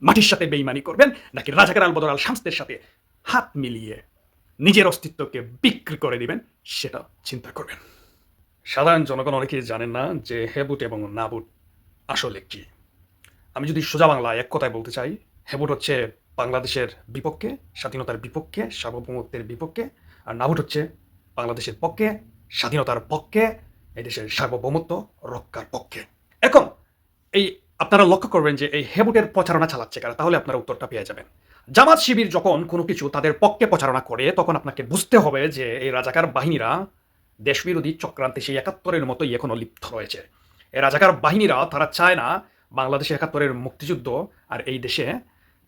মাটির সাথে বেইমানি করবেন, নাকি রাজাকার আল বদর আল শামসদের সাথে হাত মিলিয়ে নিজের অস্তিত্বকে বিক্রি করে দিবেন, সেটা চিন্তা করবেন। সাধারণ জনগণ অনেকেই জানেন না যে হেবুট এবং নাবুট আসলে কি। আমি যদি সোজা বাংলায় এক কথায় বলতে চাই, হেবুট হচ্ছে বাংলাদেশের বিপক্ষে, স্বাধীনতার বিপক্ষে, সার্বভৌমত্বের বিপক্ষে, আর নাবুট হচ্ছে বাংলাদেশের পক্ষে, স্বাধীনতার পক্ষে, এই দেশের সার্বভৌমত্ব রক্ষার পক্ষে। এখন এই আপনারা লক্ষ্য করবেন যে এই হেবুটের প্রচারণা চালাচ্ছে কারা, তাহলে আপনারা উত্তরটা পেয়ে যাবেন। জামাত শিবির যখন কোনো কিছু তাদের পক্ষে প্রচারণা করে, তখন আপনাকে বুঝতে হবে যে এই রাজাকার বাহিনীরা দেশবিরোধী চক্রান্তে সেই ৭১-এর মতোই এখনো লিপ্ত রয়েছে। এই রাজাকার বাহিনীরা তারা চায় না বাংলাদেশে ৭১-এর মুক্তিযুদ্ধ আর এই দেশে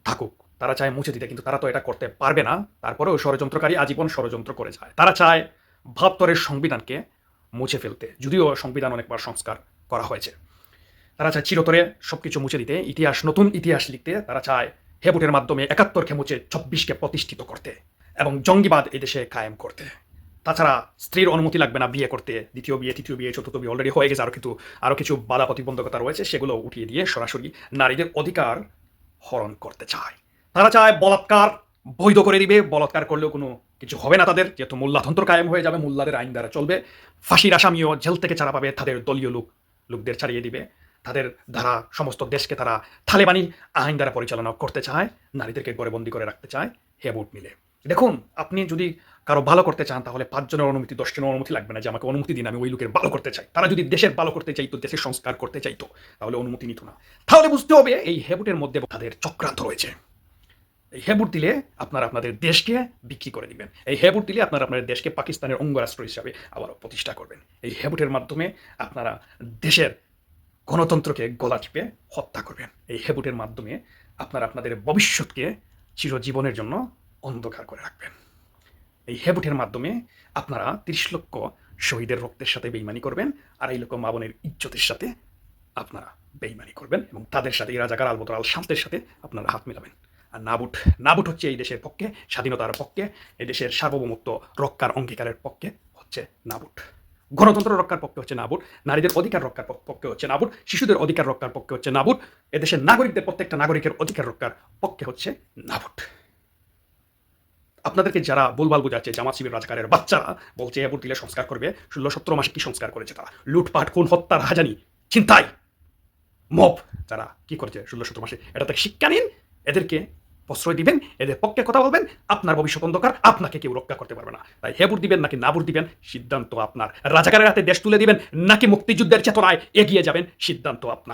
থাকুক। তারা চায় মুছে দিতে, কিন্তু তারা তো এটা করতে পারবে না। তারপরেও ষড়যন্ত্রকারী আজীবন ষড়যন্ত্র করে যায়। তারা চায় ৭২-এর সংবিধানকে মুছে ফেলতে, যদিও সংবিধান অনেকবার সংস্কার করা হয়েছে। তারা চায় চিরতরে সবকিছু মুছে দিতে, ইতিহাস, নতুন ইতিহাস লিখতে। তারা চায় হেবুটের মাধ্যমে ৭১-কে মুছে ২৬-কে প্রতিষ্ঠিত করতে এবং জঙ্গিবাদ এই দেশে কায়েম করতে। তাছাড়া স্ত্রীর অনুমতি লাগবে না বিয়ে করতে, দ্বিতীয় বিয়ে, তৃতীয় বিয়ে, চতুর্থ বিয়ে অলরেডি হয়ে গেছে, আরও কিছু বাধা প্রতিবন্ধকতা রয়েছে, সেগুলো উঠিয়ে দিয়ে সরাসরি নারীদের অধিকার হরণ করতে চায়। তারা চায় বলাৎকার বৈধ করে দিবে, বলাৎকার করলেও কোনো কিছু হবে না তাদের, যেহেতু মোল্লাতন্ত্র কায়েম হয়ে যাবে, মোল্লাদের আইন দ্বারা চলবে। ফাঁসির আসামিও জেল থেকে ছাড়া পাবে, তাদের দলীয় লোকদের ছাড়িয়ে দিবে। তাদের দ্বারা সমস্ত দেশকে তারা তালেবানি আইন দ্বারা পরিচালনা করতে চায়, নারীদেরকে গড়েবন্দি করে রাখতে চায় হেবুট মিলে। দেখুন, আপনি যদি কারো ভালো করতে চান, তাহলে ৫ জনের অনুমতি, ১০ জনের অনুমতি লাগবে না যে আমাকে অনুমতি দিন, আমি ওই লোকের ভালো করতে চাই। তারা যদি দেশের ভালো করতে চাইতো, দেশের সংস্কার করতে চাইতো, তাহলে অনুমতি নিত না। তাহলে বুঝতে হবে এই হেবুটের মধ্যে তাদের চক্রান্ত রয়েছে। এই হেবুট দিলে আপনারা আপনাদের দেশকে বিক্রি করে দিবেন। এই হেবুট দিলে আপনারা আপনাদের দেশকে পাকিস্তানের অঙ্গরাষ্ট্র হিসাবে আবারও প্রতিষ্ঠা করবেন। এই হেবুটের মাধ্যমে আপনারা দেশের গণতন্ত্রকে গলা টিপে হত্যা করবেন। এই হেবুটের মাধ্যমে আপনারা আপনাদের ভবিষ্যৎকে চিরজীবনের জন্য অন্ধকার করে রাখবেন। এই হেবুটের মাধ্যমে আপনারা ৩০ লক্ষ শহীদের রক্তের সাথে বেইমানি করবেন, আর এই লক্ষ মা বোনের ইজ্জতের সাথে আপনারা বেইমানি করবেন এবং তাদের সাথে, এই রাজাকার আল বদর আল শামসদের সাথে আপনারা হাত মিলাবেন। আর নাবুট হচ্ছে এই দেশের পক্ষে, স্বাধীনতার পক্ষে, এই দেশের সার্বভৌমত্ব রক্ষার অঙ্গীকারের পক্ষে হচ্ছে নাবুট। গণতন্ত্র রক্ষার পক্ষে হচ্ছে নাবুট, নারীদের অধিকার রক্ষার পক্ষে হচ্ছে নাবুট, শিশুদের অধিকার রক্ষার পক্ষে হচ্ছে নাবুট, এদেশের নাগরিকদের, প্রত্যেকটা নাগরিকের অধিকার রক্ষার পক্ষে হচ্ছে নাবুট। আপনাদেরকে যারা ভুলভাল বোঝাচ্ছে, জামাত শিবির রাজাকারের বাচ্চারা বলছে হেবুট দিলে সংস্কার করবে, ১৬-১৭ মাসে কি সংস্কার করেছে তারা? লুটপাট, খুন, হত্যা, রাহাজানি, ছিনতাই, মব যারা কি করেছে ১৬-১৭ মাসে, এটা থেকে শিক্ষা নিন, এদেরকে প্রশ্রয় দিবেন, এদের পক্ষে কথা বলবেন। আপনার ভবিষ্যৎ অন্ধকার, আপনাকে কেউ রক্ষা করতে পারবে না। তাই হেবুট দিবেন নাকি নাবুট দিবেন, সিদ্ধান্ত আপনার। রাজাকারের হাতে দেশ তুলে দিবেন নাকি মুক্তিযুদ্ধের চেতনায় এগিয়ে যাবেন, সিদ্ধান্ত আপনার।